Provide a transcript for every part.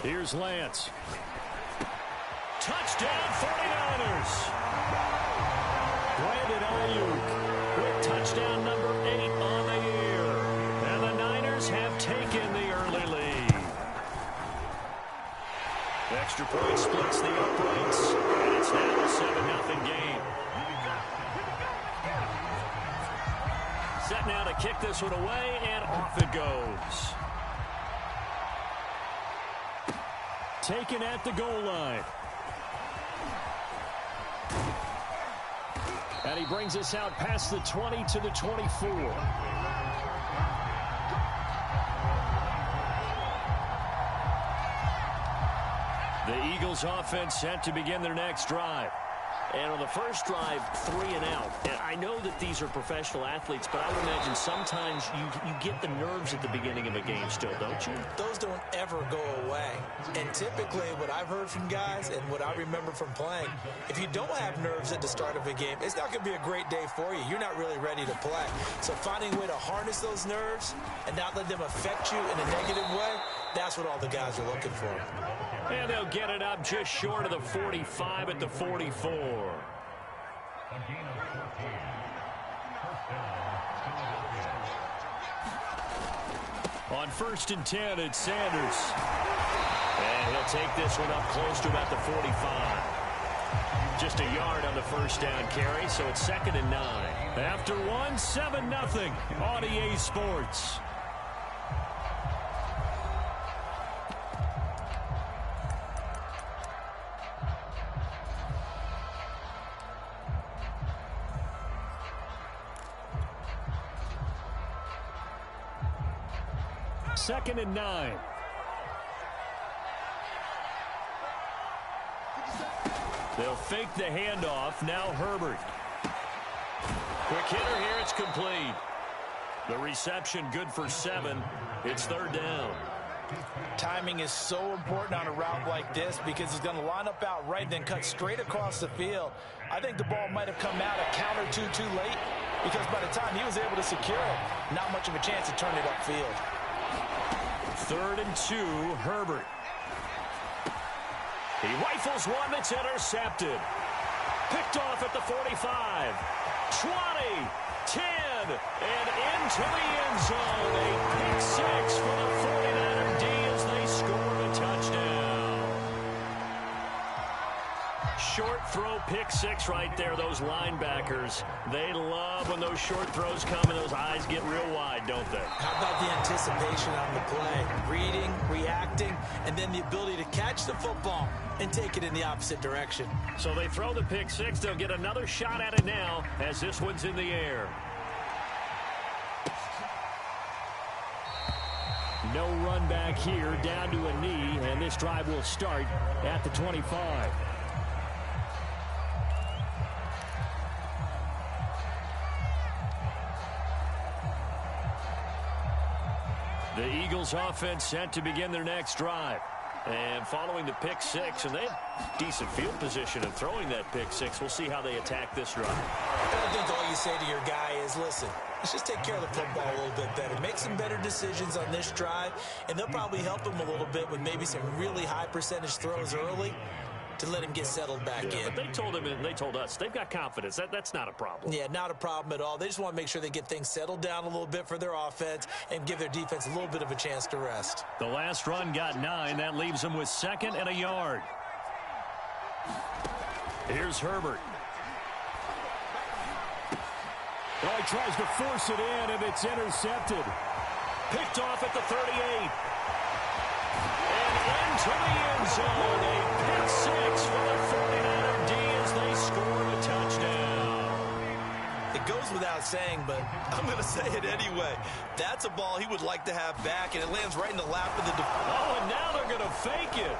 Here's Lance. Touchdown 49ers. Brandon Ayuk with touchdown number 8 on the year. And the Niners have taken the early lead. Extra point splits the uprights. And it's now a 7-0 game. Set now to kick this one away, and off it goes. Taken at the goal line. And he brings us out past the 20 to the 24. The Eagles offense set to begin their next drive. And on the first drive, 3 and out. And I know that these are professional athletes, but I would imagine sometimes you get the nerves at the beginning of a game still, don't you? Those don't ever go away. And typically what I've heard from guys and what I remember from playing, if you don't have nerves at the start of a game, it's not going to be a great day for you. You're not really ready to play. So finding a way to harness those nerves and not let them affect you in a negative way, that's what all the guys are looking for. And they'll get it up just short of the 45 at the 44. On 1st and 10, it's Sanders. And he'll take this one up close to about the 45. Just a yard on the first down carry, so it's 2nd and 9. After one, 7-0 on EA Sports. Second and 9. They'll fake the handoff. Now Herbert. Quick hitter here. It's complete. The reception good for 7. It's 3rd down. Timing is so important on a route like this because he's going to line up out right, then cut straight across the field. I think the ball might have come out a count or two too late because by the time he was able to secure it, not much of a chance to turn it upfield. 3rd and 2, Herbert. He rifles one that's intercepted. Picked off at the 45, 20, 10, and into the end zone. A pick 6 for the 49er D as they score a touchdown. Short throw, pick 6 right there. Those linebackers, they love when those short throws come and those eyes get real wide, don't they? How about the anticipation on the play? Reading, reacting, and then the ability to catch the football and take it in the opposite direction. So they throw the pick 6. They'll get another shot at it now as this one's in the air. No run back here, down to a knee, and this drive will start at the 25. The Eagles offense set to begin their next drive. And following the pick 6, and they have decent field position in throwing that pick 6. We'll see how they attack this drive. I think all you say to your guy is, listen, let's just take care of the football a little bit better. Make some better decisions on this drive, and they'll probably help him a little bit with maybe some really high percentage throws early to let him get settled back in. But they told him and they told us they've got confidence. That's not a problem. Yeah, not a problem at all. They just want to make sure they get things settled down a little bit for their offense and give their defense a little bit of a chance to rest. The last run got 9. That leaves them with 2nd and a yard. Here's Herbert. Oh, he tries to force it in, and it's intercepted. Picked off at the 38. And into the end zone. A pick 6 for the 49er D as they score a touchdown. It goes without saying, but I'm going to say it anyway. That's a ball he would like to have back, and it lands right in the lap of the defender. Oh, and now they're going to fake it.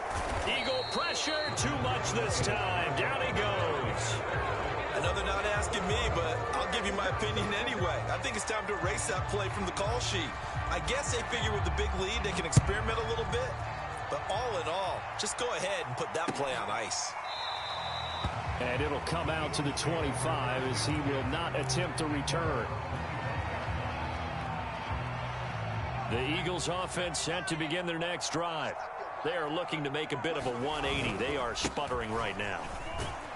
Eagle pressure, too much this time. Down he goes. Another not asking me, but I'll give you my opinion anyway. I think it's time to erase that play from the call sheet. I guess they figure with the big lead they can experiment a little bit. But all in all, just go ahead and put that play on ice. And it'll come out to the 25 as he will not attempt to return. The Eagles offense set to begin their next drive. They are looking to make a bit of a 180. They are sputtering right now.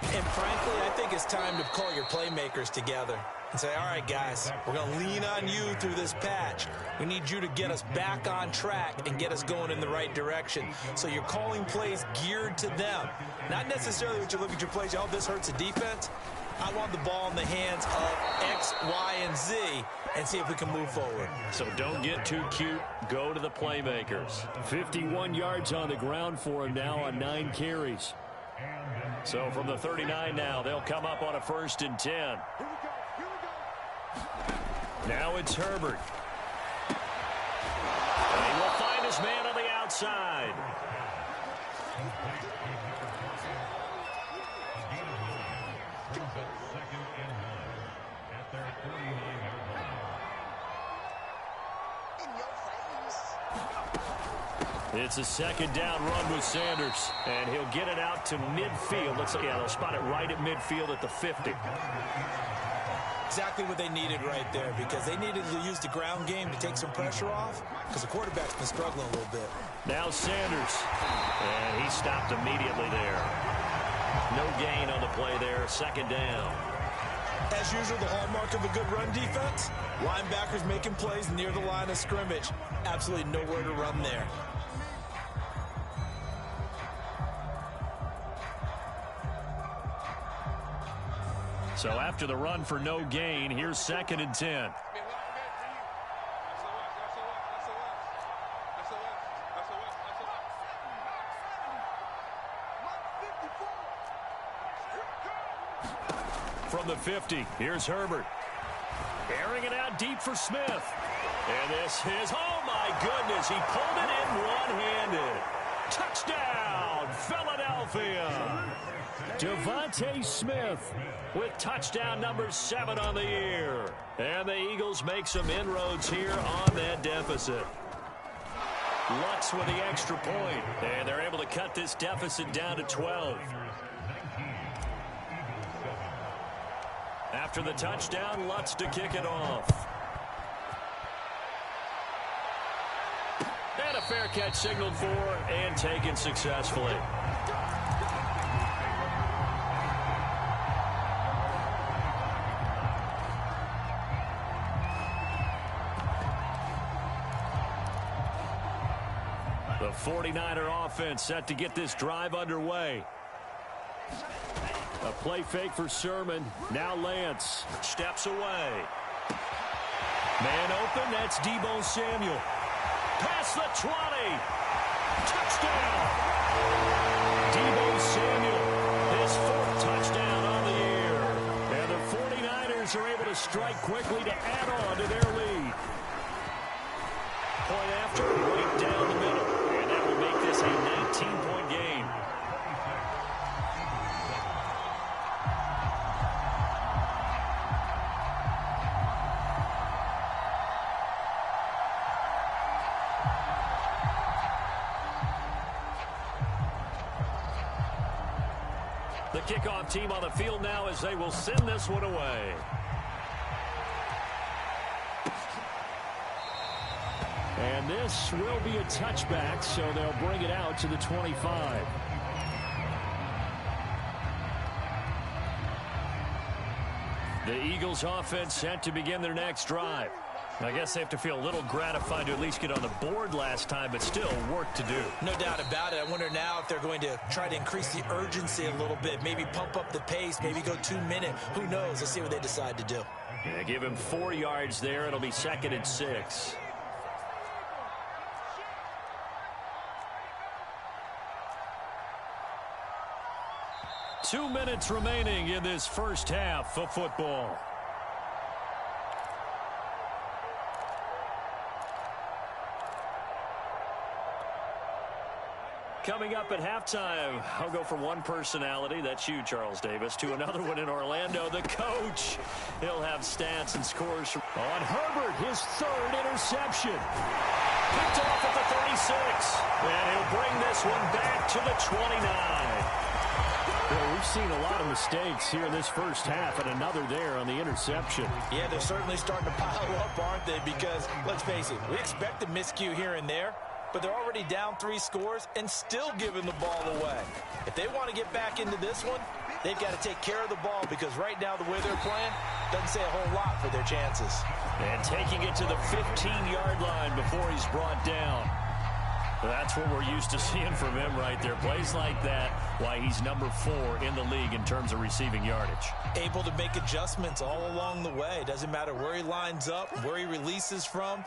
And frankly, I think it's time to call your playmakers together and say, all right, guys, we're going to lean on you through this patch. We need you to get us back on track and get us going in the right direction. So you're calling plays geared to them. Not necessarily what you look at your plays, oh, this hurts the defense. I want the ball in the hands of X, Y, and Z and see if we can move forward. So don't get too cute. Go to the playmakers. 51 yards on the ground for him now on 9 carries. So from the 39 now, they'll come up on a 1st and 10. Now it's Herbert. And he will find his man on the outside. It's a 2nd down run with Sanders, and he'll get it out to midfield. They'll spot it right at midfield at the 50. Exactly what they needed right there, because they needed to use the ground game to take some pressure off, because the quarterback's been struggling a little bit. Now Sanders, and he stopped immediately there. No gain on the play there, 2nd down. As usual, the hallmark of a good run defense, linebackers making plays near the line of scrimmage. Absolutely nowhere to run there. So after the run for no gain, here's 2nd and 10. From the 50, here's Herbert. Airing it out deep for Smith. And this is, oh my goodness, he pulled it in one-handed. Touchdown, Philadelphia. Devontae Smith with touchdown number 7 on the year. And the Eagles make some inroads here on that deficit. Lutz with the extra point, and they're able to cut this deficit down to 12. After the touchdown, Lutz to kick it off. And a fair catch signaled for and taken successfully. The 49er offense set to get this drive underway. A play fake for Sermon. Now Lance steps away. Man open, that's Deebo Samuel. Past the 20. Touchdown. Deebo Samuel, his 4th touchdown on the year. And the 49ers are able to strike quickly to add on to their lead. Point after, right down the middle. And that will make this a 19-point game. The kickoff team on the field now as they will send this one away. And this will be a touchback, so they'll bring it out to the 25. The Eagles offense set to begin their next drive. I guess they have to feel a little gratified to at least get on the board last time, but still work to do. No doubt about it. I wonder now if they're going to try to increase the urgency a little bit, maybe pump up the pace, maybe go 2 minute. Who knows? Let's see what they decide to do. Yeah, give him 4 yards there. It'll be 2nd and 6. Two minutes remaining in this first half of football. Coming up at halftime, I'll go from one personality, that's you, Charles Davis, to another one in Orlando, the coach. He'll have stats and scores from on Herbert, his 3rd interception. Picked off at the 36, and he'll bring this one back to the 29. Well, we've seen a lot of mistakes here in this first half, and another there on the interception. Yeah, they're certainly starting to pile up, aren't they? Because, let's face it, we expect a miscue here and there. but they're already down 3 scores and still giving the ball away. If they want to get back into this one, they've got to take care of the ball because right now the way they're playing doesn't say a whole lot for their chances. And taking it to the 15-yard line before he's brought down. That's what we're used to seeing from him right there. Plays like that, why he's number 4 in the league in terms of receiving yardage. Able to make adjustments all along the way. Doesn't matter where he lines up, where he releases from.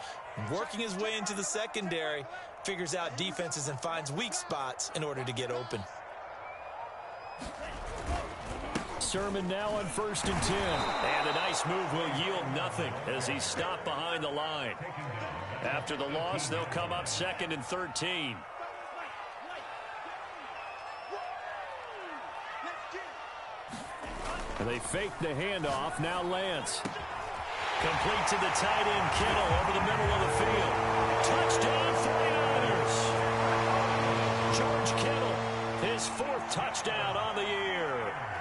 Working his way into the secondary, figures out defenses and finds weak spots in order to get open. Sermon now on 1st and 10. And a nice move will yield nothing as he's stopped behind the line. After the loss, they'll come up 2nd and 13. And they fake the handoff. Now Lance. Complete to the tight end, Kittle, over the middle of the field. Touchdown, 49ers. George Kittle, his 4th touchdown on the year.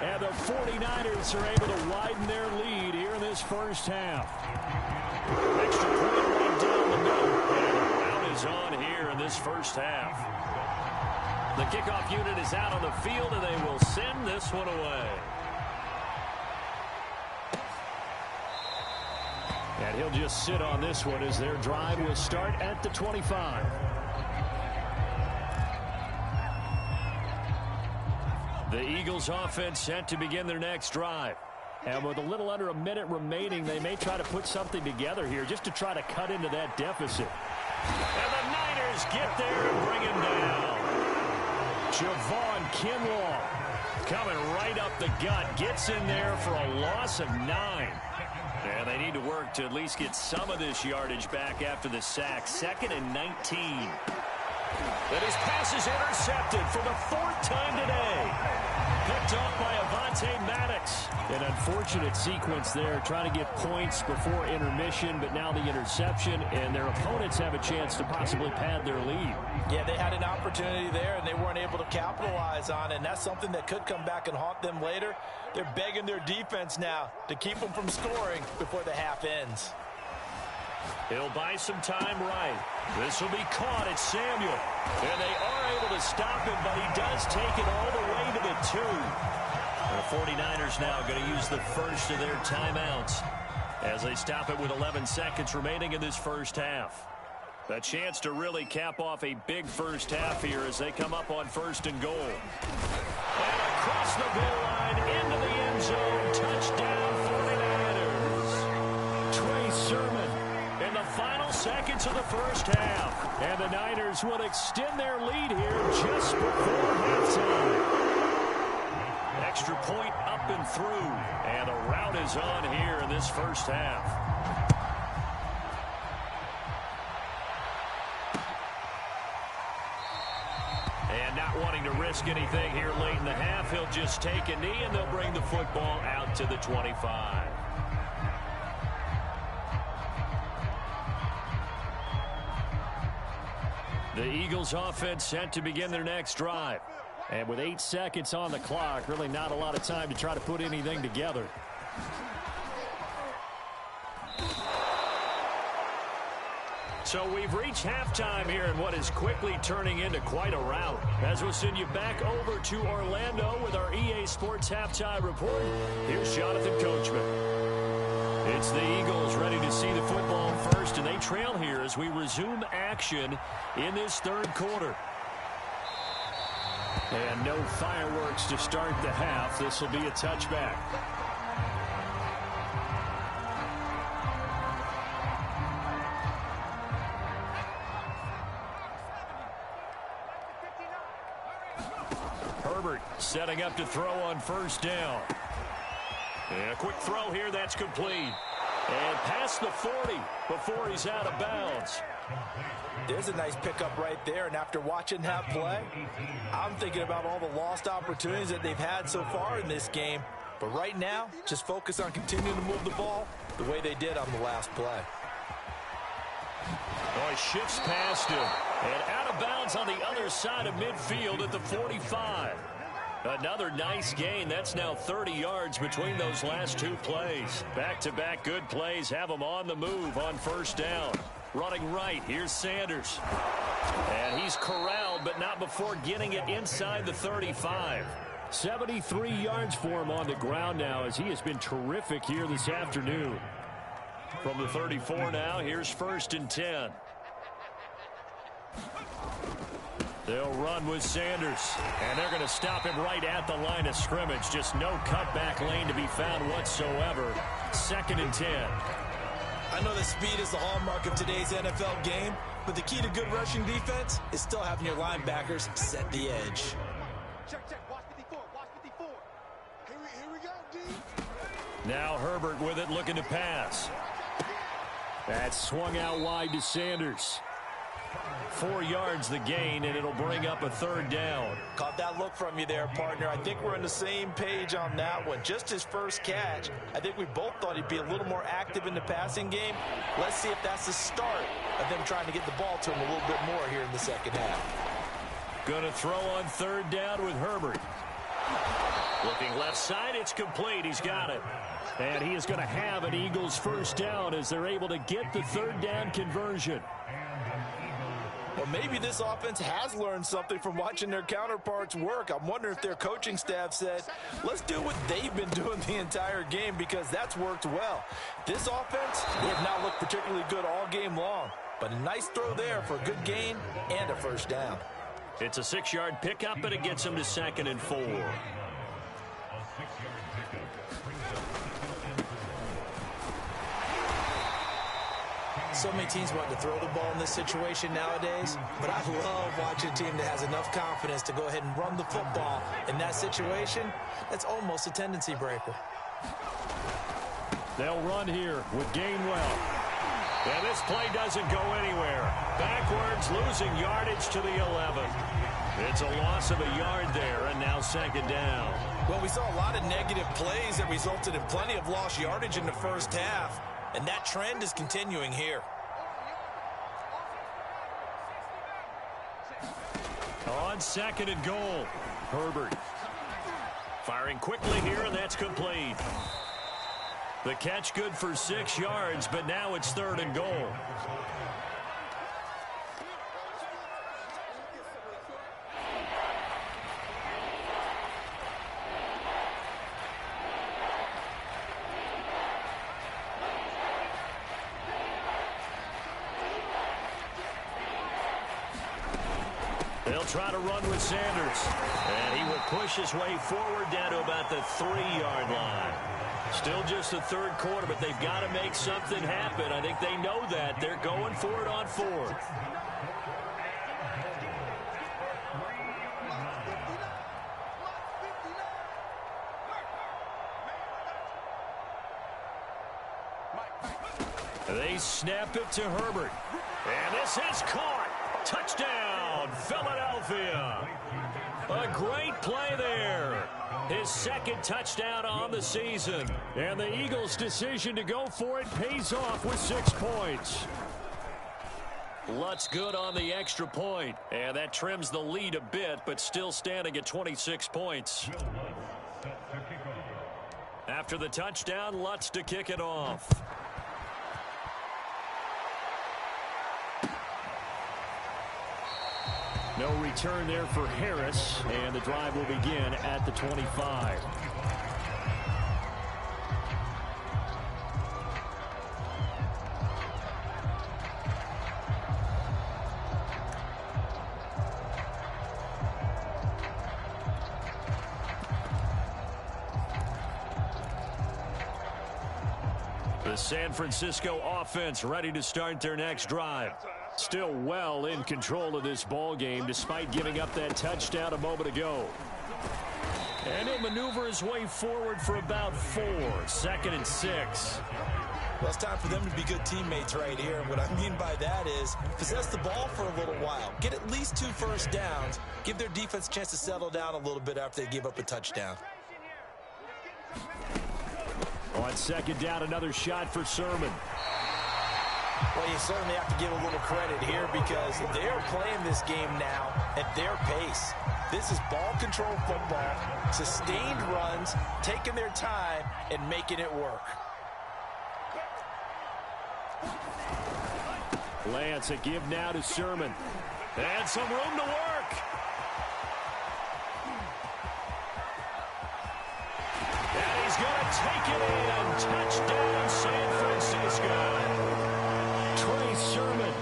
And the 49ers are able to widen their lead here in this first half. Extra point right down the middle. And the rout is on here in this first half. The kickoff unit is out on the field, and they will send this one away. And he'll just sit on this one as their drive will start at the 25. The Eagles offense set to begin their next drive. And with a little under a minute remaining, they may try to put something together here just to try to cut into that deficit. And the Niners get there and bring him down. Javon Kinlaw coming right up the gut. Gets in there for a loss of 9. And they need to work to at least get some of this yardage back after the sack. 2nd and 19. And his pass is intercepted for the 4th time today. Picked off by Avonte Maddox. An unfortunate sequence there, trying to get points before intermission, but now the interception, and their opponents have a chance to possibly pad their lead. Yeah, they had an opportunity there, and they weren't able to capitalize on it, and that's something that could come back and haunt them later. They're begging their defense now to keep them from scoring before the half ends. He'll buy some time right. This will be caught at Samuel. And they are able to stop him, but he does take it all the way to the 2. The 49ers now going to use the first of their timeouts as they stop it with 11 seconds remaining in this first half. A chance to really cap off a big first half here as they come up on 1st and goal. And across the goal line into the end zone. Touchdown 49ers. Trey Sermon in the final seconds of the first half. And the Niners will extend their lead here just before halftime. Extra point up and through. And a rout is on here in this first half. And not wanting to risk anything here late in the half, he'll just take a knee and they'll bring the football out to the 25. The Eagles offense set to begin their next drive. And with 8 seconds on the clock, really not a lot of time to try to put anything together. So we've reached halftime here in what is quickly turning into quite a rout. As we'll send you back over to Orlando with our EA Sports Halftime Report, here's Jonathan Coachman. It's the Eagles ready to see the football first, and they trail here as we resume action in this third quarter. And no fireworks to start the half. This will be a touchback. Herbert setting up to throw on first down. And a quick throw here, that's complete. And past the 40 before he's out of bounds. There's a nice pickup right there, and after watching that play, I'm thinking about all the lost opportunities that they've had so far in this game. But right now, just focus on continuing to move the ball the way they did on the last play. Oh, he shifts past him. And out of bounds on the other side of midfield at the 45. Another nice gain. That's now 30 yards between those last two plays. Back-to-back good plays have them on the move on first down. Running right, here's Sanders. And he's corralled, but not before getting it inside the 35. 73 yards for him on the ground now, as he has been terrific here this afternoon. From the 34 now, here's 1st and 10. They'll run with Sanders, and they're going to stop him right at the line of scrimmage. Just no cutback lane to be found whatsoever. 2nd and 10. I know that speed is the hallmark of today's NFL game, but the key to good rushing defense is still having your linebackers set the edge. Check, check. Watch 54. Watch 54. Here we go, D. Now Herbert with it, looking to pass. That's swung out wide to Sanders. 4 yards the gain, and it'll bring up a 3rd down. Caught that look from you there, partner. I think we're on the same page on that one. Just his first catch. I think we both thought he'd be a little more active in the passing game. Let's see if that's the start of them trying to get the ball to him a little bit more here in the second half. Going to throw on 3rd down with Herbert. Looking left side, it's complete. He's got it. And he is going to have an Eagles 1st down as they're able to get the 3rd down conversion. Well, maybe this offense has learned something from watching their counterparts work. I'm wondering if their coaching staff said, let's do what they've been doing the entire game, because that's worked well. This offense, they have not looked particularly good all game long, but a nice throw there for a good gain and a 1st down. It's a 6-yard pickup, and it gets him to 2nd and 4. So many teams want to throw the ball in this situation nowadays, but I love watching a team that has enough confidence to go ahead and run the football. In that situation, that's almost a tendency breaker. They'll run here with Gainwell. And this play doesn't go anywhere. Backwards, losing yardage to the 11. It's a loss of a yard there, and now 2nd down. Well, we saw a lot of negative plays that resulted in plenty of lost yardage in the first half, and that trend is continuing here. On 2nd and goal, Herbert. Firing quickly here, and that's complete. The catch good for 6 yards, but now it's 3rd and goal. They'll try to run with Sanders. And he will push his way forward down to about the 3-yard line. Still just the 3rd quarter, but they've got to make something happen. I think they know that. They're going for it on 4th. They snap it to Herbert. And this is caught. Touchdown, Philadelphia. A great play there. His 2nd touchdown on the season. And the Eagles' decision to go for it pays off with 6 points. Lutz good on the extra point. And that trims the lead a bit, but still standing at 26 points. After the touchdown, Lutz to kick it off. No return there for Harris, and the drive will begin at the 25. The San Francisco offense ready to start their next drive. Still well in control of this ball game despite giving up that touchdown a moment ago. And he'll maneuver his way forward for about 4. 2nd and 6. Well, it's time for them to be good teammates right here. And what I mean by that is possess the ball for a little while. Get at least 2 first downs. Give their defense a chance to settle down a little bit after they give up a touchdown. On 2nd down, another shot for Sermon. Well, you certainly have to give a little credit here because they're playing this game now at their pace. This is ball control football, sustained runs, taking their time, and making it work. Lance, a give now to Sermon. And some room to work. And he's going to take it in. Touchdown, San Francisco. Trey Sermon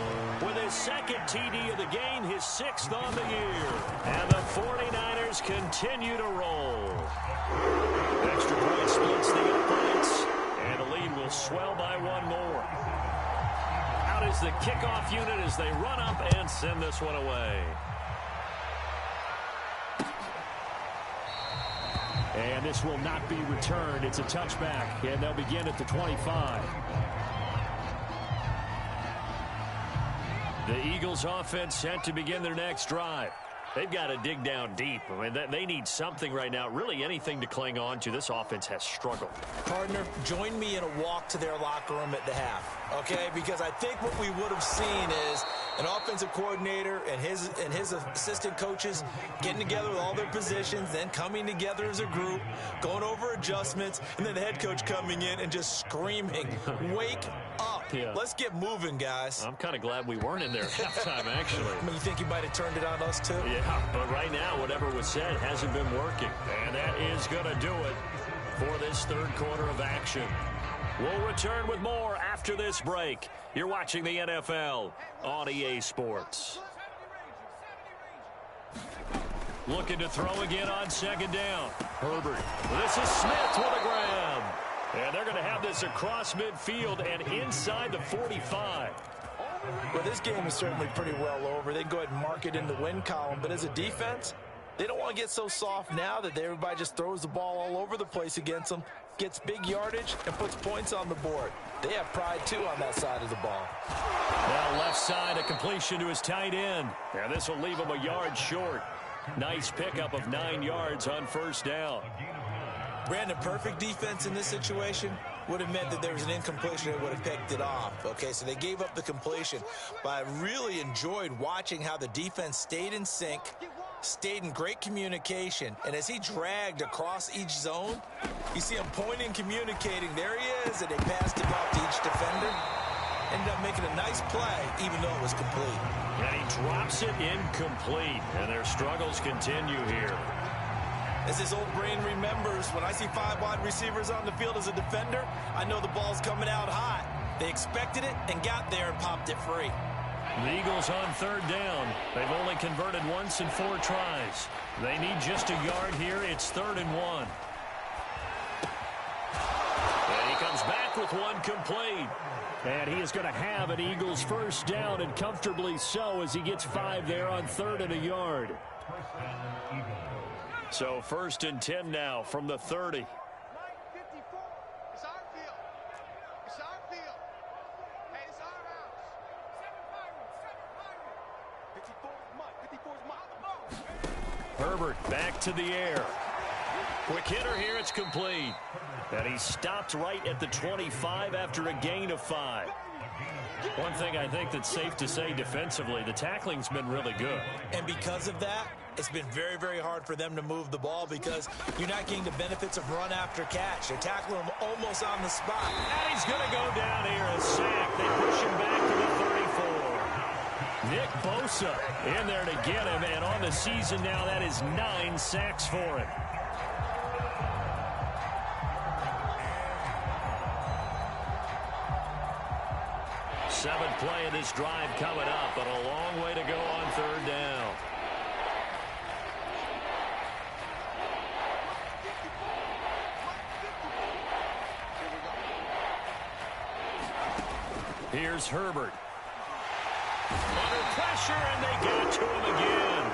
with his second TD of the game, his 6th on the year. And the 49ers continue to roll. Extra point splits the uprights, and the lead will swell by one more. Out is the kickoff unit as they run up and send this one away. And this will not be returned. It's a touchback, and they'll begin at the 25. The Eagles offense set to begin their next drive. They've got to dig down deep. I mean, they need something right now, really anything to cling on to. This offense has struggled. Partner, join me in a walk to their locker room at the half, okay? Because I think what we would have seen is an offensive coordinator and his assistant coaches getting together with all their positions, then coming together as a group, going over adjustments, and then the head coach coming in and just screaming, wake up. Yeah. Let's get moving, guys. I'm kind of glad we weren't in there at halftime, actually. I mean, you think you might have turned it on us, too? Yeah, but right now, whatever was said hasn't been working. And that is going to do it for this third quarter of action. We'll return with more after this break. You're watching the NFL on EA Sports. Looking to throw again on second down. Herbert. This is Smith with a grab. And they're going to have this across midfield and inside the 45. Well, this game is certainly pretty well over. They can go ahead and mark it in the win column. But as a defense, they don't want to get so soft now that everybody just throws the ball all over the place against them, gets big yardage, and puts points on the board. They have pride, too, on that side of the ball. Well, left side, a completion to his tight end. And this will leave him a yard short. Nice pickup of 9 yards on first down. Brandon, perfect defense in this situation would have meant that there was an incompletion that would have picked it off. Okay, so they gave up the completion. But I really enjoyed watching how the defense stayed in sync, stayed in great communication. And as he dragged across each zone, you see him pointing, communicating. There he is, and they passed him off to each defender. Ended up making a nice play, even though it was complete. And he drops it incomplete. And their struggles continue here. As his old brain remembers, when I see 5 wide receivers on the field as a defender, I know the ball's coming out hot. They expected it and got there and popped it free. The Eagles on third down. They've only converted once in 4 tries. They need just a yard here. It's 3rd and 1. And he comes back with one complete. And he is going to have an Eagles first down, and comfortably so, as he gets 5 there on 3rd and a yard. So 1st and 10 now from the 30. It's our field. It's our field. Hey, it's our house. 54 is mine. Herbert back to the air. Quick hitter here. It's complete. And he stopped right at the 25 after a gain of 5. One thing I think that's safe to say defensively, the tackling's been really good. And because of that, it's been very, very hard for them to move the ball because you're not getting the benefits of run after catch. They're tackling him almost on the spot. And he's going to go down here, a sack. They push him back to the 34. Nick Bosa in there to get him, and on the season now, that is 9 sacks for him. Seventh play of this drive coming up, but a long way to go on third down. Here's Herbert. Under pressure, and they get to him again.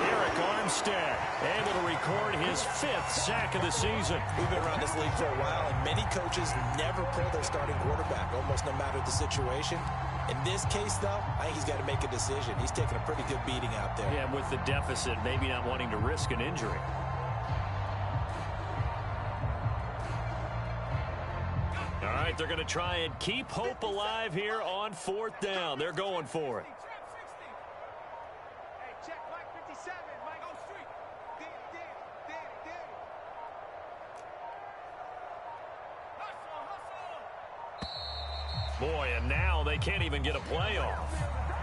Eric Armstead able to record his 5th sack of the season. We've been around this league for a while, and many coaches never pull their starting quarterback, almost no matter the situation. In this case, though, I think he's got to make a decision. He's taking a pretty good beating out there. Yeah, with the deficit, maybe not wanting to risk an injury. All right, they're going to try and keep hope alive here on 4th down. They're going for it. Hey, check Mike 57. Mike on street. Danny. Boy, and now they can't even get a play off.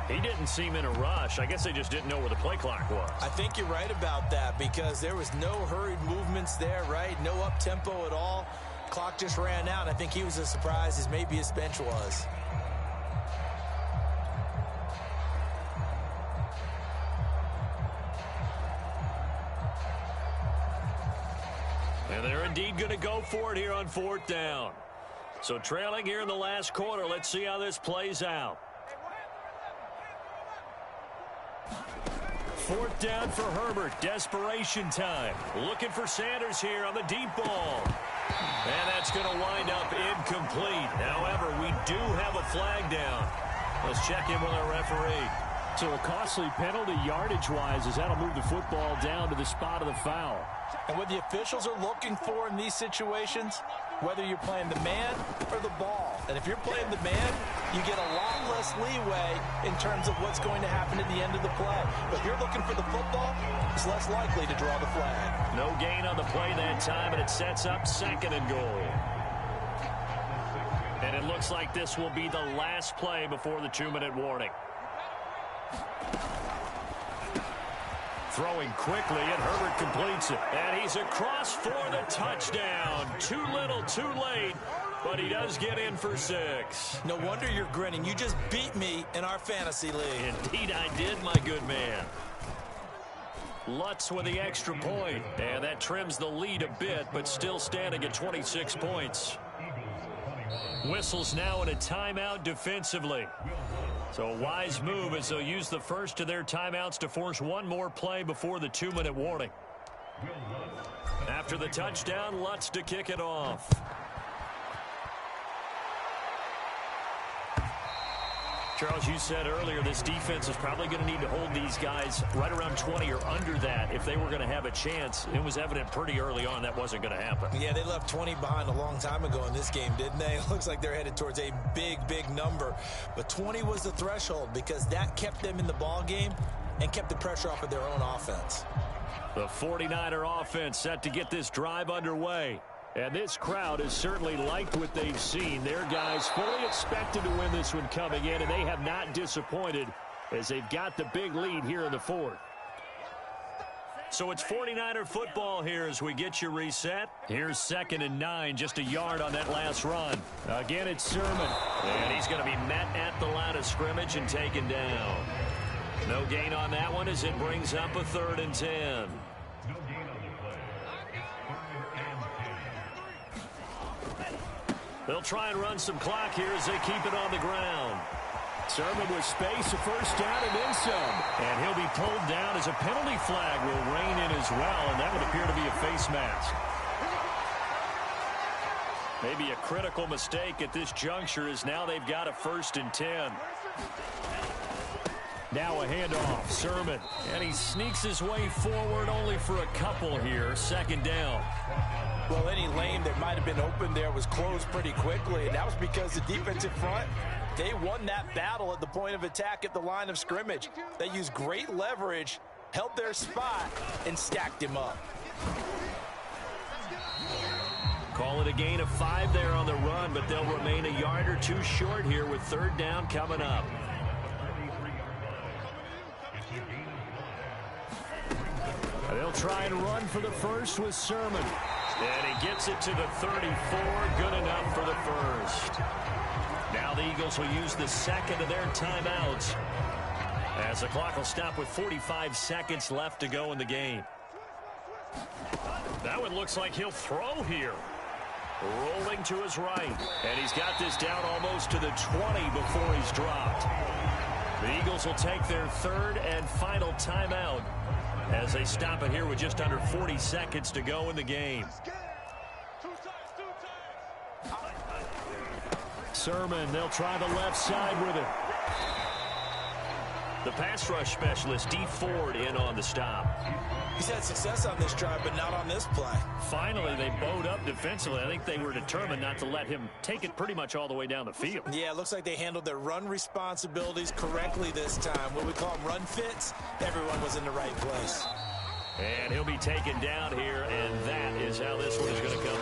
He didn't seem in a rush. I guess they just didn't know where the play clock was. I think you're right about that because there was no hurried movements there, right? No up-tempo at all. Clock just ran out. I think he was as surprised as maybe his bench was. And they're indeed going to go for it here on 4th down. So trailing here in the last quarter. Let's see how this plays out. 4th down for Herbert. Desperation time. Looking for Sanders here on the deep ball. And that's going to wind up incomplete. However, we do have a flag down. Let's check in with our referee. So a costly penalty yardage-wise as that'll move the football down to the spot of the foul. And what the officials are looking for in these situations, whether you're playing the man or the ball. And if you're playing the man, you get a lot less leeway in terms of what's going to happen at the end of the play. But if you're looking for the football, it's less likely to draw the flag. No gain on the play that time, and it sets up 2nd and goal. And it looks like this will be the last play before the 2-minute warning. Throwing quickly, and Herbert completes it. And he's across for the touchdown. Too little, too late, but he does get in for 6. No wonder you're grinning. You just beat me in our fantasy league. Indeed I did, my good man. Lutz with the extra point. And that trims the lead a bit, but still standing at 26 points. Whistles now in a timeout defensively. So a wise move as they'll use the first of their timeouts to force one more play before the 2-minute warning. After the touchdown, Lutz to kick it off. Charles, you said earlier this defense is probably going to need to hold these guys right around 20 or under that if they were going to have a chance. It was evident pretty early on that wasn't going to happen. Yeah, they left 20 behind a long time ago in this game, didn't they? It looks like they're headed towards a big, big number. But 20 was the threshold because that kept them in the ball game and kept the pressure off of their own offense. The 49er offense set to get this drive underway. And this crowd has certainly liked what they've seen. Their guys fully expected to win this one coming in, and they have not disappointed as they've got the big lead here in the 4th. So it's 49er football here as we get you reset. Here's 2nd and 9, just a yard on that last run. Again, it's Sermon. And he's going to be met at the line of scrimmage and taken down. No gain on that one as it brings up a 3rd and 10. They'll try and run some clock here as they keep it on the ground. Sermon with space, a 1st down and then some. And he'll be pulled down as a penalty flag will rein in as well, and that would appear to be a face mask. Maybe a critical mistake at this juncture as now they've got a 1st and 10. Now a handoff, Sermon. And he sneaks his way forward only for a couple here, 2nd down. Well, any lane that might have been open there was closed pretty quickly, and that was because the defensive front, they won that battle at the point of attack at the line of scrimmage. They used great leverage, held their spot, and stacked him up. Call it a gain of 5 there on the run, but they'll remain a yard or 2 short here with 3rd down coming up. They'll try and run for the first with Sermon. And he gets it to the 34. Good enough for the 1st. Now the Eagles will use the 2nd of their timeouts as the clock will stop with 45 seconds left to go in the game. That one looks like he'll throw here. Rolling to his right. And he's got this down almost to the 20 before he's dropped. The Eagles will take their 3rd and final timeout as they stop it here with just under 40 seconds to go in the game. Sermon, they'll try the left side with it. The pass rush specialist, D. Ford, in on the stop. He's had success on this drive, but not on this play. Finally, they bowed up defensively. I think they were determined not to let him take it pretty much all the way down the field. Yeah, it looks like they handled their run responsibilities correctly this time. What we call them run fits, everyone was in the right place. And he'll be taken down here, and that is how this one is going to come